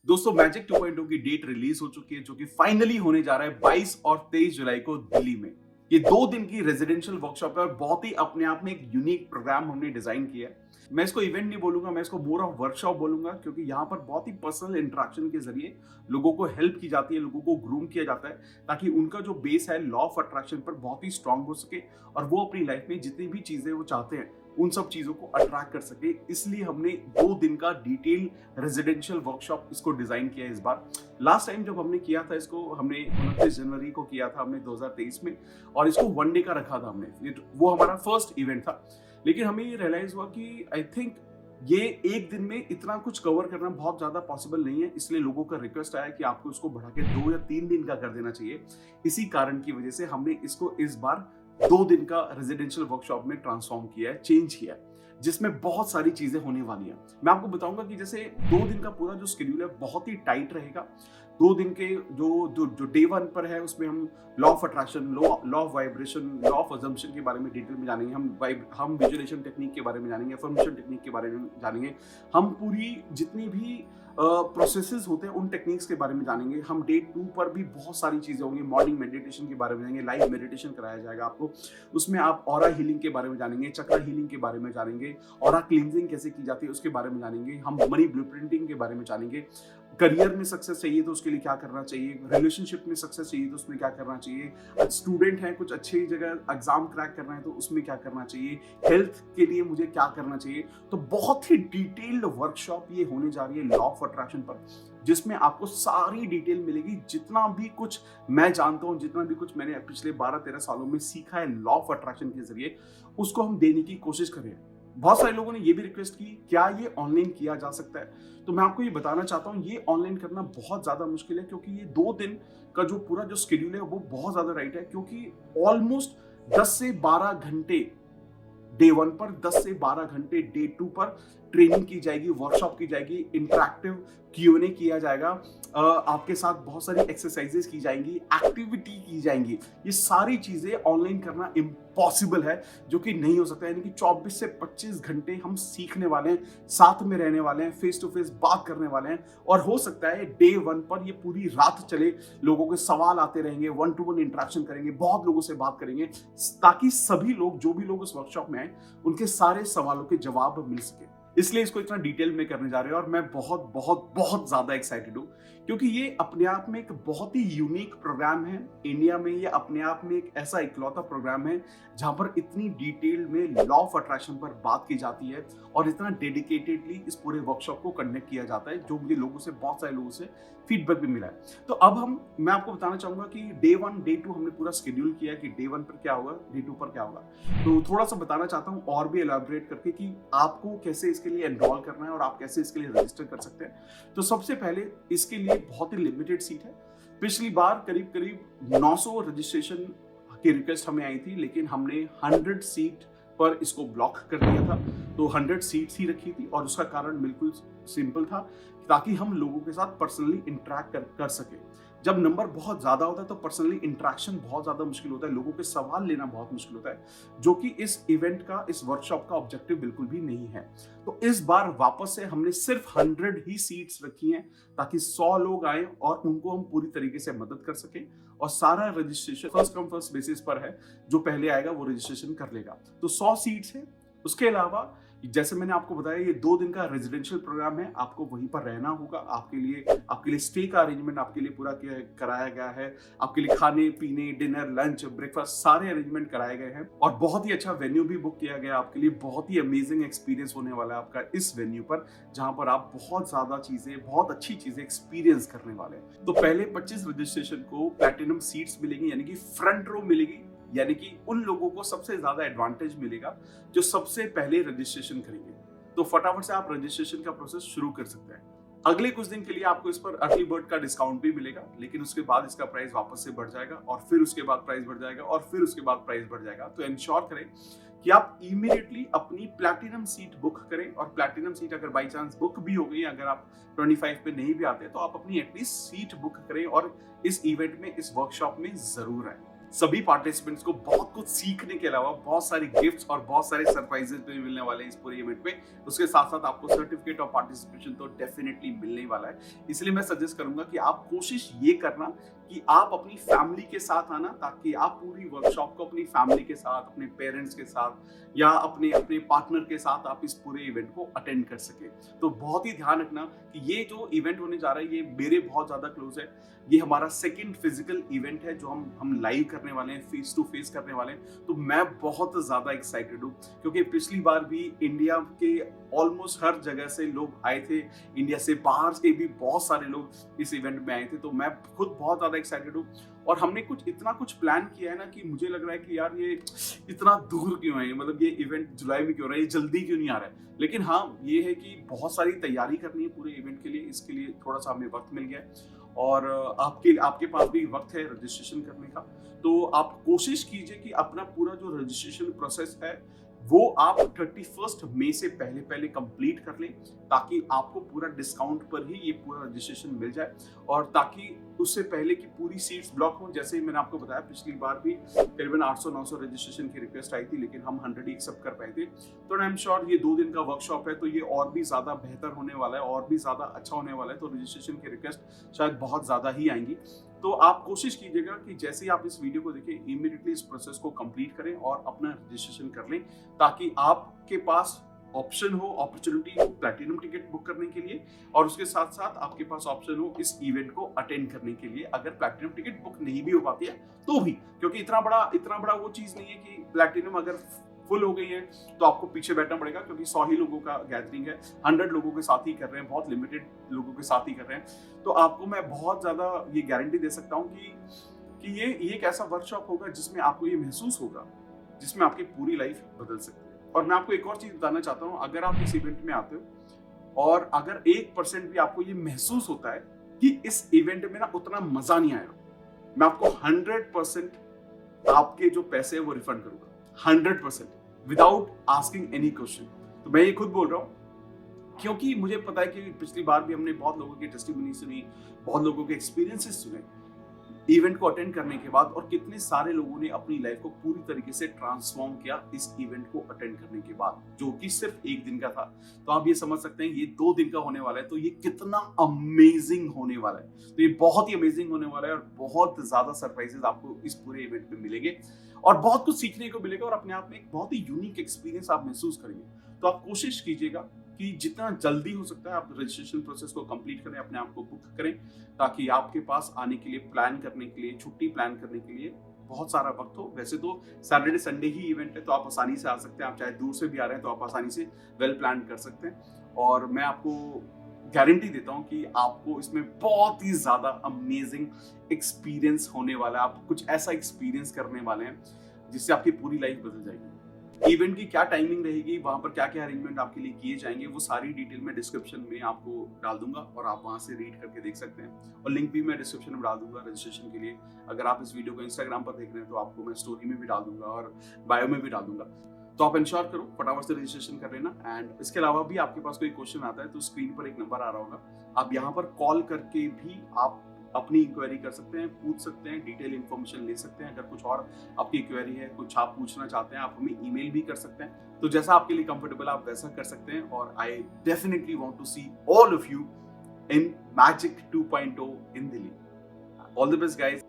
दोस्तों मैजिक 2.0 की date release हो चुकी है जो कि फाइनली होने जा रहा है 22 और 23 जुलाई को दिल्ली में। ये 2 दिन की रेजिडेंशियल वर्कशॉप है और बहुत ही अपने आप में एक यूनिक प्रोग्राम हमने डिजाइन किया है। मैं इसको इवेंट नहीं बोलूंगा, मैं इसको मोर ऑफ वर्कशॉप बोलूंगा क्योंकि यहाँ पर बहुत ही पर्सनल इंटरेक्शन के जरिए लोगों को हेल्प की जाती है, लोगों को ग्रूम किया जाता है ताकि उनका जो बेस है लॉ ऑफ अट्रैक्शन पर बहुत ही स्ट्रांग हो सके और वो अपनी लाइफ में जितनी भी चीजें वो चाहते हैं उन सब चीजों को अट्रैक्ट कर सके। इसलिए हमने 2 दिन का डिटेल रेजिडेंशियल वर्कशॉप इसको डिजाइन किया है इस बार। लास्ट टाइम जब हमने किया था इसको, हमने 29 जनवरी को किया था हमने 2023 में, और इसको 1 डे का रखा था हमने। वो हमारा फर्स्ट इवेंट था, लेकिन हमें ये रियलाइज हुआ कि आई थिंक ये एक दिन में इतना कुछ कवर करना बहुत ज्यादा पॉसिबल नहीं है। इसलिए लोगों का रिक्वेस्ट आया कि आपको इसको बढ़ा के 2 या 3 दिन का कर देना चाहिए। इसी कारण की वजह से हमने इसको इस बार 2 दिन का रेजिडेंशियल वर्कशॉप में ट्रांसफॉर्म किया है, चेंज किया है, जिसमें बहुत सारी चीजें होने वाली हैं। मैं आपको बताऊंगा कि जैसे 2 दिन का पूरा जो शेड्यूल है बहुत ही टाइट रहेगा। 2 दिन के जो जो जो डे 1 पर है उसमें हम law of attraction, law of vibration, law of assumption के बारे में डिटेल में जानेंगे। हम विजुअलाइजेशन टेक्निक के बारे में जानेंगे, अफर्मेशन टेक्निक के बारे में जानेंगे। हम पूरी जितनी भी प्रोसेसेस होते हैं उन टेक्निक्स के बारे में जानेंगे। हम डे 2 पर भी बहुत सारी चीजें होंगी। मॉर्निंग मेडिटेशन के बारे में जानेंगे, लाइव मेडिटेशन कराया जाएगा आपको। उसमें आप ऑरा हीलिंग के बारे में जानेंगे, चक्र हीलिंग के बारे में जानेंगे, ऑरा क्लींजिंग कैसे की जाती है उसके बारे में जानेंगे। हम मनी ब्लूप्रिंटिंग के बारे में जानेंगे। करियर में सक्सेस चाहिए तो उसके लिए क्या करना चाहिए, रिलेशनशिप में सक्सेस चाहिए तो उसमें क्या करना चाहिए, स्टूडेंट है कुछ अच्छी जगह एग्जाम क्रैक करना है तो उसमें क्या करना चाहिए, हेल्थ के लिए मुझे क्या करना चाहिए। तो बहुत ही डिटेल्ड वर्कशॉप ये होने जा रही है लॉ ऑफ अट्रैक्शन पर, जिसमें आपको सारी डिटेल मिलेगी। जितना भी कुछ मैं जानता हूं, जितना भी कुछ मैंने पिछले 12-13 सालों में सीखा है लॉ ऑफ अट्रैक्शन के जरिए, उसको हम देने की कोशिश कर रहे हैं। बहुत सारे लोगों ने ये भी रिक्वेस्ट की क्या ये ऑनलाइन किया जा सकता है, तो मैं आपको ये बताना चाहता हूँ ये ऑनलाइन करना बहुत ज्यादा मुश्किल है, क्योंकि ये 2 दिन का जो पूरा जो शेड्यूल है वो बहुत ज्यादा राइट है। क्योंकि ऑलमोस्ट 10 से 12 घंटे डे 1 पर, 10 से 12 घंटे डे 2 पर ट्रेनिंग की जाएगी, वर्कशॉप की जाएगी, इंटरैक्टिव Q&A किया जाएगा, आपके साथ बहुत सारी एक्सरसाइजेस की जाएंगी, एक्टिविटी की जाएंगी। ये सारी चीजें ऑनलाइन करना इम्पॉसिबल है, जो कि नहीं हो सकता है। यानी कि 24 से 25 घंटे हम सीखने वाले हैं, साथ में रहने वाले हैं, फेस टू फेस बात करने वाले हैं। और हो सकता है डे 1 पर ये पूरी रात चले, लोगों के सवाल आते रहेंगे, 1-to-1 इंटरेक्शन करेंगे, बहुत लोगों से बात करेंगे, ताकि सभी लोग, जो भी लोग उस वर्कशॉप में आए, उनके सारे सवालों के जवाब मिल सके। इसलिए इसको इतना डिटेल में करने जा रहे हैं और मैं बहुत बहुत बहुत ज्यादा एक्साइटेड हूँ, क्योंकि ये अपने आप में एक बहुत ही यूनिक प्रोग्राम है। इंडिया में ये अपने आप में एक ऐसा इकलौता प्रोग्राम है जहां पर इतनी डिटेल में लॉ ऑफ अट्रैक्शन पर बात की जाती है और इतना डेडिकेटेडली इस पूरे वर्कशॉप को कंडक्ट किया जाता है, जो मुझे लोगों से, बहुत सारे लोगों से फीडबैक भी मिला है। तो अब मैं आपको बताना चाहूंगा कि डे 1 डे 2 हमने पूरा शेड्यूल किया कि डे 1 पर क्या होगा, डे 2 पर क्या होगा। तो थोड़ा सा बताना चाहता हूँ और भी एलैबोरेट करके कि आपको कैसे इसके लिए एनरोल करना है और आप कैसे इसके लिए रजिस्टर कर सकते हैं। तो सबसे पहले इसके लिए बहुत ही लिमिटेड सीट है। पिछली बार करीब करीब 900 रजिस्ट्रेशन की रिक्वेस्ट हमें आई थी, लेकिन हमने 100 सीट पर इसको ब्लॉक कर दिया था। तो 100 सीट्स ही रखी थी और उसका कारण बिल्कुल सिंपल था, ताकि हम लोगों के साथ पर्सनली इंटरेक्ट कर सके। जब नंबर बहुत ज्यादा होता है तो पर्सनली इंटरेक्शन बहुत ज्यादा मुश्किल होता है, लोगों के सवाल लेना बहुत मुश्किल होता है, जो कि इस इवेंट का, इस वर्कशॉप का ऑब्जेक्टिव बिल्कुल भी नहीं है। तो इस बार वापस से हमने सिर्फ 100 ही सीट्स रखी हैं, ताकि 100 लोग आए और उनको हम पूरी तरीके से मदद कर सके। और सारा registration first come first basis पर है, जो पहले आएगा वो रजिस्ट्रेशन कर लेगा। तो 100 सीट्स है। उसके अलावा जैसे मैंने आपको बताया, ये 2 दिन का रेजिडेंशियल प्रोग्राम है, आपको वहीं पर रहना होगा। आपके लिए स्टे का अरेंजमेंट आपके लिए पूरा कराया गया है। आपके लिए खाने पीने, डिनर, लंच, ब्रेकफास्ट सारे अरेंजमेंट कराए गए हैं और बहुत ही अच्छा वेन्यू भी बुक किया गया आपके लिए। बहुत ही अमेजिंग एक्सपीरियंस होने वाला है आपका इस वेन्यू पर, जहां पर आप बहुत ज्यादा चीजें, बहुत अच्छी चीजें एक्सपीरियंस करने वाले हैं। तो पहले 25 रजिस्ट्रेशन को प्लैटिनम सीट्स मिलेंगी, यानी कि फ्रंट रो मिलेगी, यानी कि उन लोगों को सबसे ज्यादा एडवांटेज मिलेगा जो सबसे पहले रजिस्ट्रेशन करेंगे। तो फटाफट से आप रजिस्ट्रेशन का प्रोसेस शुरू कर सकते हैं। अगले कुछ दिन के लिए आपको इस पर अर्ली बर्ड का डिस्काउंट भी मिलेगा, लेकिन उसके बाद इसका प्राइस वापस से बढ़ जाएगा और फिर उसके बाद प्राइस बढ़ जाएगा और फिर उसके बाद प्राइस बढ़ जाएगा। तो इंश्योर करें कि आप इमीडिएटली अपनी प्लैटिनम सीट बुक करें। और प्लैटिनम सीट अगर बाई चांस बुक भी हो गई, अगर आप 25 पे नहीं भी आते, तो आप अपनी एटलीस्ट सीट बुक करें और इस इवेंट में, इस वर्कशॉप में जरूर आए। सभी पार्टिसिपेंट्स को बहुत कुछ सीखने के अलावा बहुत सारे गिफ्ट्स और बहुत सारे सरप्राइजेस भी मिलने वाले हैं इस पूरे इवेंट में। उसके साथ साथ आपको सर्टिफिकेट ऑफ पार्टिसिपेशन तो डेफिनेटली मिलने ही वाला है। इसलिए मैं सजेस्ट करूंगा कि आप कोशिश ये करना कि आप अपनी फैमिली के साथ आना, ताकि आप पूरी वर्कशॉप को अपनी फैमिली के साथ, अपने पेरेंट्स के साथ या अपने अपने पार्टनर के साथ आप इस पूरे इवेंट को अटेंड कर सके। तो बहुत ही ध्यान रखना कि ये जो इवेंट होने जा रहा है ये मेरे बहुत ज्यादा क्लोज है। ये हमारा सेकंड फिजिकल इवेंट है जो हम लाइव करने वाले हैं, फेस टू फेस करने वाले हैं। तो मैं बहुत ज्यादा एक्साइटेड हूँ, क्योंकि पिछली बार भी इंडिया के ऑलमोस्ट हर जगह से लोग आए थे, इंडिया से बाहर के भी बहुत सारे लोग इस इवेंट में आए थे। तो मैं खुद बहुत ज्यादा एक्साइटेड हूँ, और हमने इतना कुछ प्लान किया है ना कि मुझे लग रहा है कि यार ये इतना दूर क्यों है, मतलब ये इवेंट जुलाई में क्यों रहा है, ये जल्दी क्यों नहीं आ रहा है। लेकिन हाँ, ये है कि बहुत सारी तैयारी करनी है पूरे इवेंट के लिए, इसके लिए थोड़ा सा हमें वक्त मिल गया है, और आपके पास भी वक्त है रजिस्ट्रेशन करने का। तो आप कोशिश कीजिए कि अपना पूरा जो रजिस्ट्रेशन प्रोसेस है वो आप 31 मई से पहले पहले कंप्लीट कर लें, ताकि आपको पूरा डिस्काउंट पर ही ये पूरा रजिस्ट्रेशन मिल जाए, और ताकि उससे पहले की पूरी सीट्स ब्लॉक हो। जैसे मैंने आपको बताया, पिछली बार भी करीबन 800-900 रजिस्ट्रेशन की रिक्वेस्ट आई थी, लेकिन हम 100 ही एक्सेप्ट कर पाए थे। तो आई एम श्योर ये 2 दिन का वर्कशॉप है, तो ये और भी ज्यादा बेहतर होने वाला है, और भी ज्यादा अच्छा होने वाला है। तो रजिस्ट्रेशन की रिक्वेस्ट शायद बहुत ज्यादा ही आएंगी। तो आप कोशिश कीजिएगा कि जैसे ही आप इस वीडियो को देखें, इमीडिएटली इस प्रोसेस को कंप्लीट करें और अपना रजिस्ट्रेशन कर लें, ताकि आपके पास ऑप्शन हो, अपॉर्चुनिटी हो प्लैटिनम टिकट बुक करने के लिए, और उसके साथ साथ आपके पास ऑप्शन हो इस इवेंट को अटेंड करने के लिए, अगर प्लैटिनम टिकट बुक नहीं भी हो पाती है तो भी। क्योंकि इतना बड़ा वो चीज नहीं है कि प्लैटिनम अगर फुल हो गई है तो आपको पीछे बैठना पड़ेगा, क्योंकि 100 ही लोगों का गैदरिंग है, 100 लोगों के साथ ही कर रहे हैं, बहुत लिमिटेड लोगों के साथ ही कर रहे हैं। तो आपको मैं बहुत ज्यादा ये गारंटी दे सकता हूँ कि ये एक ऐसा वर्कशॉप होगा जिसमें आपको ये महसूस होगा, जिसमें आपकी पूरी लाइफ बदल सकती है। और मैं आपको एक और चीज बताना चाहता हूँ, अगर आप इस इवेंट में आते हो और अगर 1% भी आपको ये महसूस होता है कि इस इवेंट में ना उतना मजा नहीं आया, मैं आपको 100% आपके जो पैसे है वो रिफंड करूंगा, 100% विदाउट आस्किंग एनी क्वेश्चन। तो मैं ये खुद बोल रहा हूँ, क्योंकि मुझे पता है कि पिछली बार भी हमने बहुत लोगों की टेस्टिमनी सुनी, बहुत लोगों के एक्सपीरियंसेस सुने इवेंट को अटेंड करने के बाद, और कितने सारे लोगों ने अपनी लाइफ को पूरी तरीके से ट्रांसफॉर्म किया इस इवेंट को अटेंड करने के बाद, जो कि सिर्फ 1 दिन का था। तो आप ये समझ सकते हैं ये 2 दिन का होने वाला है, तो ये कितना अमेजिंग होने वाला है। तो ये बहुत ही अमेजिंग होने वाला है, और बहुत ज्यादा सरप्राइजेस आपको इस पूरे इवेंट में मिलेंगे, और बहुत कुछ सीखने को मिलेगा, और अपने आप में एक बहुत ही यूनिक एक्सपीरियंस आप महसूस करेंगे। तो आप कोशिश कीजिएगा कि जितना जल्दी हो सकता है आप रजिस्ट्रेशन प्रोसेस को कंप्लीट करें, अपने आप को बुक करें, ताकि आपके पास आने के लिए, प्लान करने के लिए, छुट्टी प्लान करने के लिए बहुत सारा वक्त हो। वैसे तो सैटरडे संडे ही इवेंट है, तो आप आसानी से आ सकते हैं। आप चाहे दूर से भी आ रहे हैं तो आप आसानी से वेल प्लान कर सकते हैं, और मैं आपको गारंटी देता हूं कि आपको इसमें बहुत ही ज्यादा अमेजिंग एक्सपीरियंस होने वाला है। आप कुछ ऐसा एक्सपीरियंस करने वाले हैं जिससे आपकी पूरी लाइफ बदल जाएगी। इवेंट की क्या टाइमिंग रहेगी, वहां पर क्या क्या अरेंजमेंट आपके लिए किए जाएंगे, वो सारी डिटेल मैं डिस्क्रिप्शन में आपको डाल दूंगा, और आप वहां से रीड करके देख सकते हैं। और लिंक भी मैं डिस्क्रिप्शन में डाल दूंगा रजिस्ट्रेशन के लिए। अगर आप इस वीडियो को इंस्टाग्राम पर देख रहे हैं तो आपको मैं स्टोरी में भी डाल दूंगा और बायो में भी डाल दूंगा। तो आप इंश्योर करो, फटाफट से रजिस्ट्रेशन कर लेना। एंड इसके अलावा भी आपके पास कोई क्वेश्चन आता है तो स्क्रीन पर एक नंबर आ रहा होगा, आप यहाँ पर कॉल करके भी आप अपनी इंक्वायरी कर सकते हैं, पूछ सकते हैं, डिटेल इन्फॉर्मेशन ले सकते हैं। अगर कुछ और आपकी क्वेरी है, कुछ आप पूछना चाहते हैं, आप हमें ईमेल भी कर सकते हैं। तो जैसा आपके लिए कंफर्टेबल आप वैसा कर सकते हैं, और I definitely want to see all of you in magic 2.0 in Delhi. All the best guys.